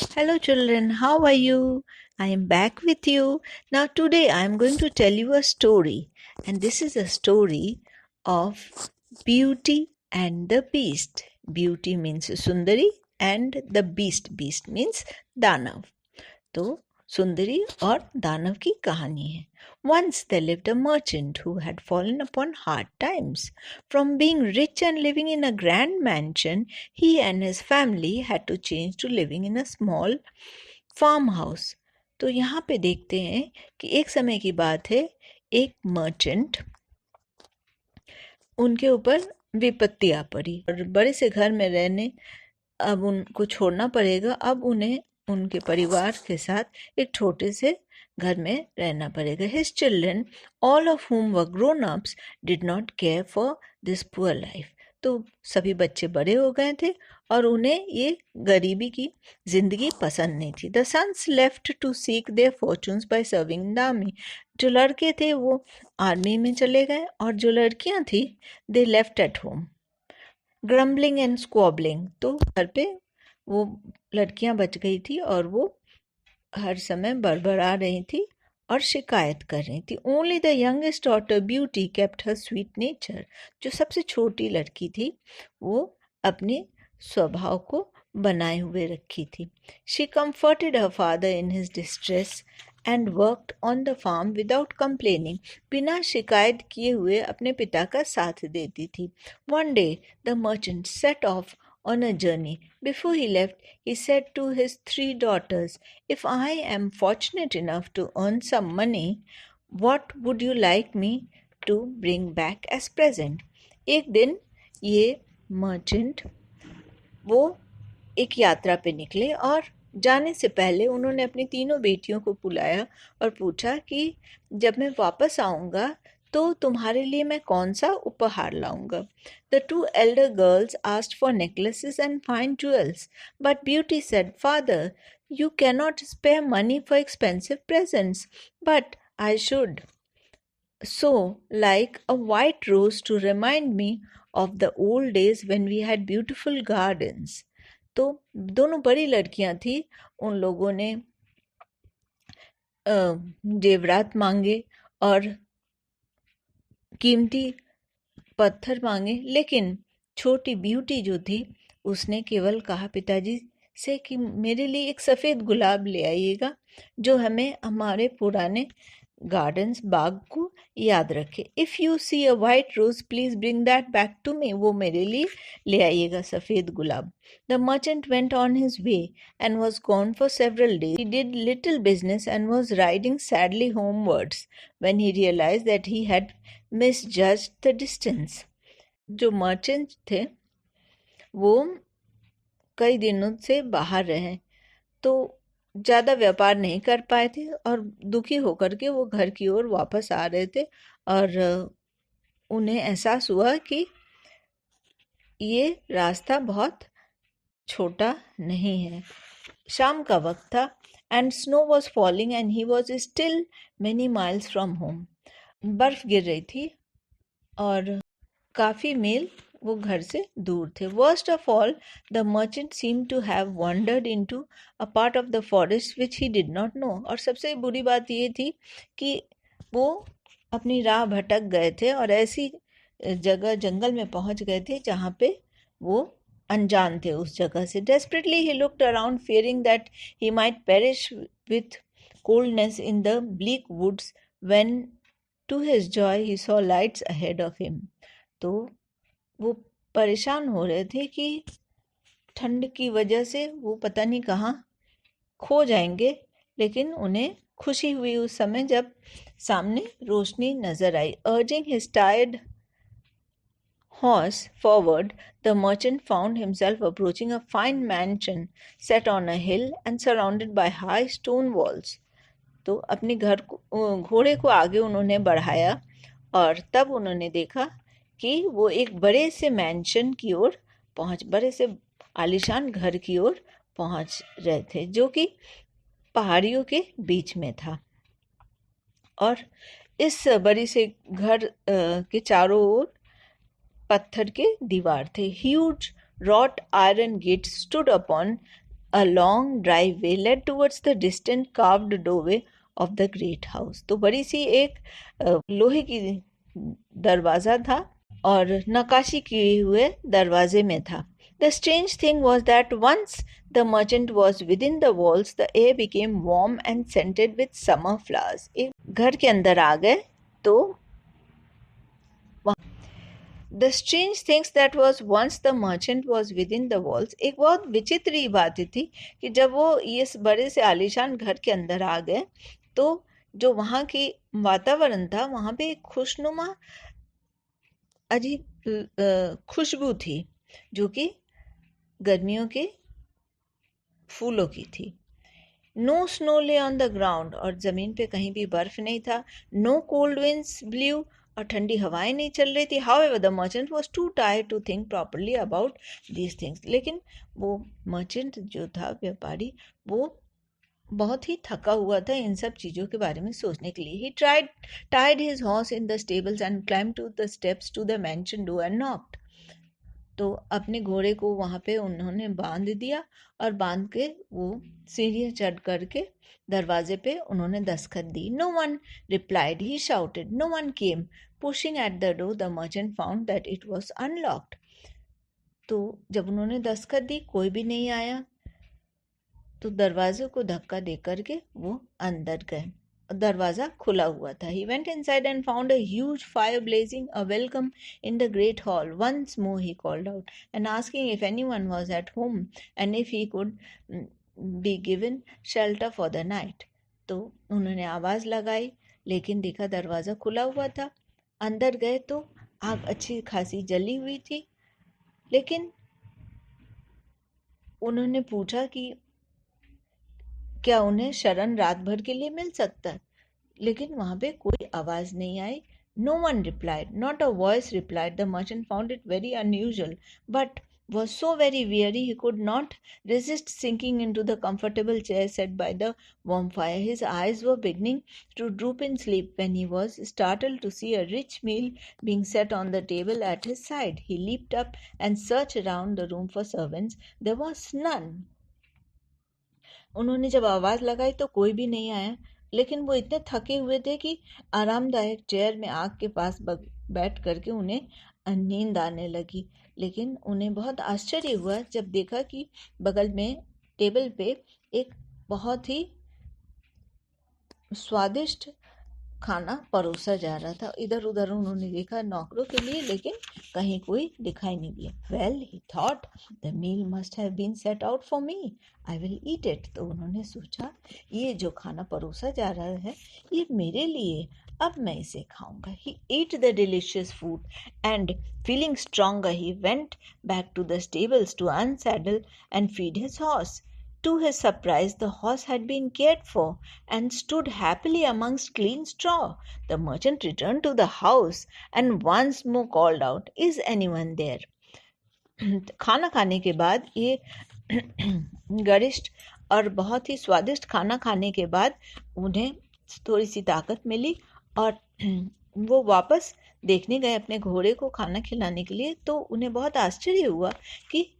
Hello, children. How are you? I am back with you. Now, today I am going to tell you a story, and this is a story of Beauty and the Beast. Beauty means Sundari, and the Beast means Danav. तो सुंदरी और दानव की कहानी है. Once there lived a merchant who had fallen upon hard times. From being rich and living in a grand mansion, he and his family had to change to living in a small farmhouse. तो यहाँ पे देखते हैं कि एक समय की बात है, एक मर्चेंट, उनके ऊपर विपत्ति आ पड़ी और बड़े से घर में रहने अब उनको छोड़ना पड़ेगा. अब उन्हें उनके परिवार के साथ एक छोटे से घर में रहना पड़ेगा. His children, all of whom were grown-ups, did not care for this poor life. तो सभी बच्चे बड़े हो गए थे और उन्हें ये गरीबी की जिंदगी पसंद नहीं थी. The sons left to seek their fortunes by serving in the army. जो लड़के थे वो आर्मी में चले गए और जो लड़कियां थी they left at home. Grumbling and squabbling, तो घर पे वो लड़कियां बच गई थी और वो हर समय बड़बड़ा रही थी और शिकायत कर रही थी. Only the youngest daughter beauty kept her sweet nature. जो सबसे छोटी लड़की थी वो अपने स्वभाव को बनाए हुए रखी थी. She comforted her father in his distress and worked on the farm without complaining. बिना शिकायत किए हुए अपने पिता का साथ देती थी. One day the merchant set off on a journey. Before he left, he said to his 3 daughters, "If I am fortunate enough to earn some money, what would you like me to bring back as present?" एक दिन ये merchant वो एक यात्रा पे निकले और जाने से पहले उन्होंने अपनी तीनों बेटियों को बुलाया और पूछा कि जब मैं वापस आऊँगा तो तुम्हारे लिए मैं कौन सा उपहार लाऊंगा. The 2 elder girls asked for necklaces and fine jewels, but Beauty said, "Father, you cannot spare money for expensive presents, but I should so like a white rose to remind me of the old days when we had beautiful gardens." तो दोनों बड़ी लड़कियां थी, उन लोगों ने जेवरात मांगे और कीमती पत्थर मांगे, लेकिन छोटी ब्यूटी जो थी उसने केवल कहा पिताजी से कि मेरे लिए एक सफ़ेद गुलाब ले आइएगा जो हमें हमारे पुराने गार्डन्स बाग को याद रखे. If you see a white rose please bring that back to me. वो मेरे लिए ले आइएगा सफ़ेद गुलाब. The merchant went on his way and was gone for several days. He did little business and was riding sadly homewards when he realized that he had misjudged the distance. जो merchant थे वो कई दिनों से बाहर रहे तो ज़्यादा व्यापार नहीं कर पाए थे और दुखी होकर के वो घर की ओर वापस आ रहे थे और उन्हें एहसास हुआ कि ये रास्ता बहुत छोटा नहीं है. शाम का वक्त था and snow was falling and he was still many miles from home. बर्फ गिर रही थी और काफ़ी मील वो घर से दूर थे. Worst of all the merchant seem to have wandered into a part of the forest which he did not know. और सबसे बुरी बात ये थी कि वो अपनी राह भटक गए थे और ऐसी जगह जंगल में पहुंच गए थे जहाँ पे वो अनजान थे उस जगह से. Desperately he looked around fearing that he might perish with coldness in the bleak woods when to his joy he saw lights ahead of him. तो वो परेशान हो रहे थे कि ठंड की वजह से वो पता नहीं कहाँ खो जाएंगे, लेकिन उन्हें खुशी हुई उस समय जब सामने रोशनी नजर आई. Urging his tired horse forward, the merchant found himself approaching a fine mansion set on a hill and surrounded by high stone walls. तो अपने घोड़े को आगे उन्होंने बढ़ाया और तब उन्होंने देखा कि वो एक बड़े से मैंशन की ओर बड़े से आलीशान घर की ओर पहुंच रहे थे जो कि पहाड़ियों के बीच में था. और इस बड़ी से घर के चारों ओर पत्थर के दीवार थे. Huge wrought iron gates stood upon A long driveway led towards the distant carved doorway of the great house. तो बड़ी सी एक लोहे की दरवाजा था और नक्काशी किए हुए दरवाजे में था. The strange thing was that once the merchant was within the walls, the air became warm and scented with summer flowers. एक घर के अंदर आ गए तो The strange things that was once the merchant was within the walls. एक बहुत विचित्र ही बात थी कि जब वो इस बड़े से आलीशान घर के अंदर आ गए तो जो वहाँ की वातावरण था वहाँ पे एक खुशनुमा अजीब खुशबू थी जो कि गर्मियों के फूलों की थी. नो स्नो ले ऑन द ग्राउंड और जमीन पे कहीं भी बर्फ नहीं था. नो कोल्ड विंड्स ब्ल्यू और ठंडी हवाएं नहीं चल रही थी. However the merchant was too tired to think properly about these things. लेकिन वो मर्चेंट जो था व्यापारी वो बहुत ही थका हुआ था इन सब चीज़ों के बारे में सोचने के लिए. ही tied his horse in the stables and climbed to the steps to the mansion door and knocked. तो अपने घोड़े को वहाँ पे उन्होंने बांध दिया और बांध के वो सीढ़ियाँ चढ़ करके दरवाजे पे उन्होंने दस्तखत दी. No one replied. He shouted. No one came. Pushing at the door the merchant found that it was unlocked. तो जब उन्होंने दस्तखत दी कोई भी नहीं आया तो दरवाजे को धक्का दे करके वो अंदर गए. दरवाजा खुला हुआ था. He went inside and found a huge fire blazing, a welcome in the great hall. Once more he called out and asking if anyone was at home and if he could be given shelter for the night. तो उन्होंने आवाज लगाई लेकिन देखा दरवाजा खुला हुआ था. अंदर गए तो आग अच्छी खासी जली हुई थी. लेकिन उन्होंने पूछा कि क्या उन्हें शरण रात भर के लिए मिल सकता है. लेकिन वहां पे कोई आवाज नहीं आई. No one replied. Not a voice replied. The merchant found it very unusual but was so very weary he could not resist sinking into the comfortable chair set by the warm fire. His eyes were beginning to droop in sleep when he was startled to see a rich meal being set on the table at his side. He leaped up and searched around the room for servants. There was none. उन्होंने जब आवाज लगाई तो कोई भी नहीं आया. लेकिन वो इतने थके हुए थे कि आरामदायक चेयर में आग के पास बैठ करके उन्हें नींद आने लगी. लेकिन उन्हें बहुत आश्चर्य हुआ जब देखा कि बगल में टेबल पे एक बहुत ही स्वादिष्ट खाना परोसा जा रहा था. इधर उधर उन्होंने देखा नौकरों के लिए लेकिन कहीं कोई दिखाई नहीं दिया. Well he thought the meal must have been set out for me. I will eat it. तो उन्होंने सोचा ये जो खाना परोसा जा रहा है ये मेरे लिए, अब मैं इसे खाऊंगा. ही ate the delicious food and feeling stronger he went back to the stables to unsaddle and feed his horse. To his surprise, the horse had been cared for and stood happily amongst clean straw. The merchant returned to the house and once more called out, "Is anyone there?" खाना खाने के बाद ये गरिष्ठ और बहुत ही स्वादिष्ट खाना खाने के बाद उन्हें थोड़ी सी ताकत मिली और वो वापस देखने गए अपने घोड़े को खाना खिलाने के लिए. तो उन्हें बहुत आश्चर्य हुआ कि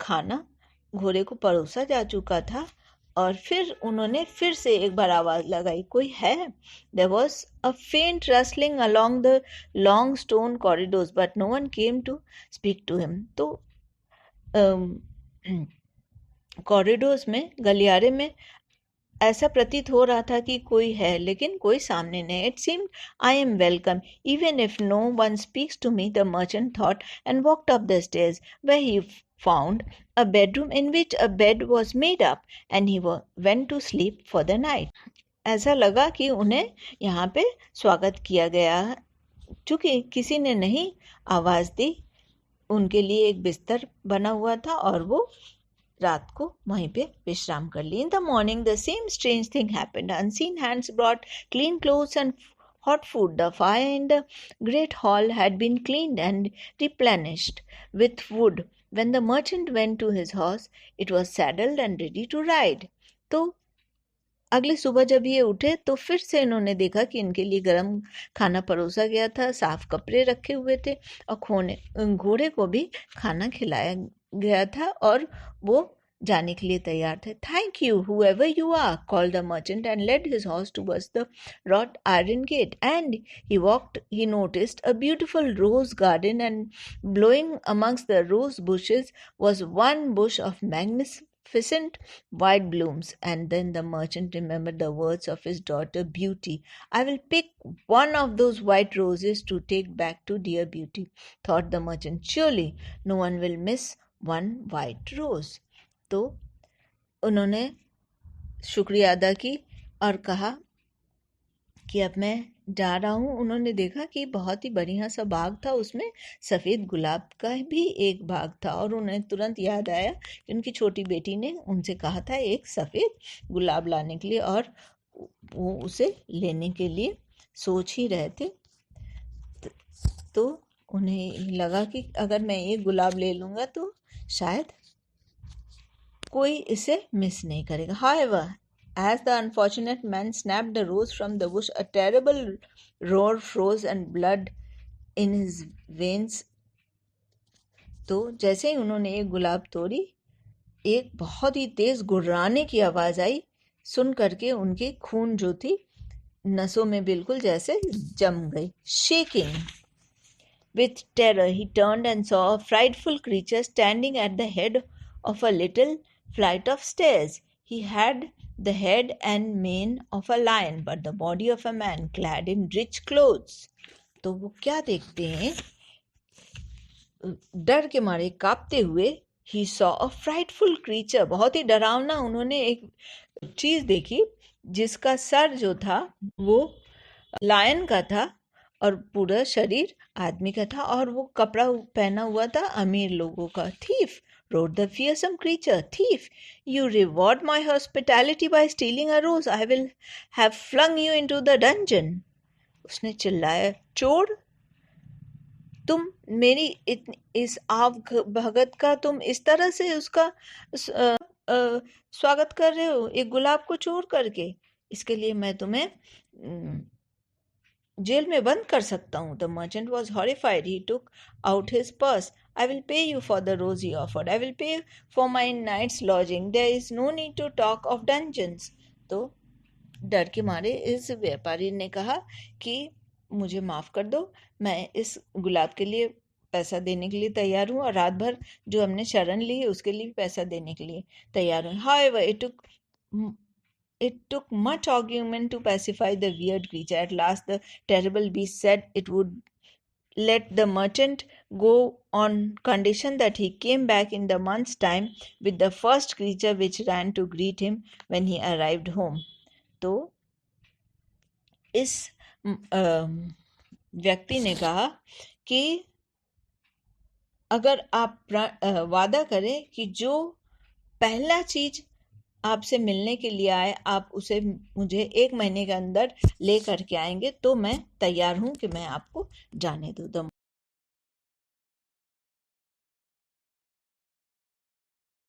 खाना घोड़े को परोसा जा चुका था. और फिर उन्होंने फिर से एक बार आवाज लगाई, कोई है. There was a faint rustling along the long stone corridors but no one came to speak to him. तो कॉरिडोर्स में गलियारे में ऐसा प्रतीत हो रहा था कि कोई है लेकिन कोई सामने नहीं. It seemed I am welcome even if no one speaks to me, the merchant thought and walked up the stairs where he found a bedroom in which a bed was made up and he went to sleep for the night. ऐसा लगा कि उन्हें यहाँ पे स्वागत किया गया. चूंकि किसी ने नहीं आवाज दी उनके लिए एक बिस्तर बना हुआ था और वो रात को वहीं पे विश्राम कर ली. In the morning the same strange thing happened. Unseen hands brought clean clothes and hot food. The fire in the great hall had been cleaned and replenished with wood. When the merchant went to his horse, it was saddled and ready to ride. तो अगली सुबह जब ये उठे तो फिर से इन्होंने देखा कि इनके लिए गर्म खाना परोसा गया था, साफ कपड़े रखे हुए थे और घोड़े को भी खाना खिलाया गया था और वो जाने के लिए तैयार थे. Thank you, whoever you are, called the merchant and led his horse towards the wrought iron gate. And he noticed a beautiful rose garden, and blowing amongst the rose bushes was one bush of magnificent white blooms. And then the merchant remembered the words of his daughter Beauty. I will pick one of those white roses to take back to dear Beauty, thought the merchant. Surely no one will miss one white rose. तो उन्होंने शुक्रिया अदा की और कहा कि अब मैं जा रहा हूँ. उन्होंने देखा कि बहुत ही बढ़िया सा बाग था, उसमें सफ़ेद गुलाब का भी एक बाग था, और उन्हें तुरंत याद आया कि उनकी छोटी बेटी ने उनसे कहा था एक सफ़ेद गुलाब लाने के लिए, और वो उसे लेने के लिए सोच ही रहे थे. तो उन्हें लगा कि अगर मैं एक गुलाब ले लूँगा तो शायद कोई इसे मिस नहीं करेगा. However, as the unfortunate man snapped the rose from the bush, a terrible roar froze and blood in his veins. तो जैसे ही उन्होंने एक गुलाब तोड़ी, एक बहुत ही तेज गुर्राने की आवाज़ आई. सुन करके उनकी खून जो थी नसों में बिल्कुल जैसे जम गई. Shaking with terror, he turned and saw a frightful creature standing at the head of a little flight of stairs. He had the head and mane of a lion, but the body of a man clad in rich clothes. तो वो क्या देखते हैं? डर के मारे कांपते हुए he saw a frightful creature. बहुत ही डरावना उन्होंने एक चीज देखी जिसका सर जो था वो लायन का था और पूरा शरीर आदमी का था, और वो कपड़ा पहना हुआ था अमीर लोगों का. Thief, roared the fearsome creature. Thief, you reward my hospitality by stealing a rose. I will have flung you into the dungeon. उसने चिल्लाया. चोर, तुम मेरी इस आव भगत का तुम इस तरह से उसका स्वागत कर रहे हो, एक गुलाब को चोर करके. इसके लिए मैं तुम्हें जेल में बंद कर सकता हूँ. The merchant was horrified. He took out his purse. I will pay you for the rose, he offered. I will pay for my night's lodging. There is no need to talk of dungeons. तो डर के मारे इस व्यापारी ने कहा कि मुझे माफ़ कर दो, मैं इस गुलाब के लिए पैसा देने के लिए तैयार हूँ, और रात भर जो हमने शरण ली है उसके लिए भी पैसा देने के लिए तैयार हूँ. However, it took much argument to pacify the weird creature. At last the terrible beast said it would let the merchant go on condition that he came back in the month's time with the first creature which ran to greet him when he arrived home. तो इस व्यक्ति ने कहा कि अगर आप वादा करें कि जो पहला चीज आपसे मिलने के लिए आए आप उसे मुझे 1 महीने के अंदर ले करके आएंगे, तो मैं तैयार हूं कि मैं आपको जाने दूं.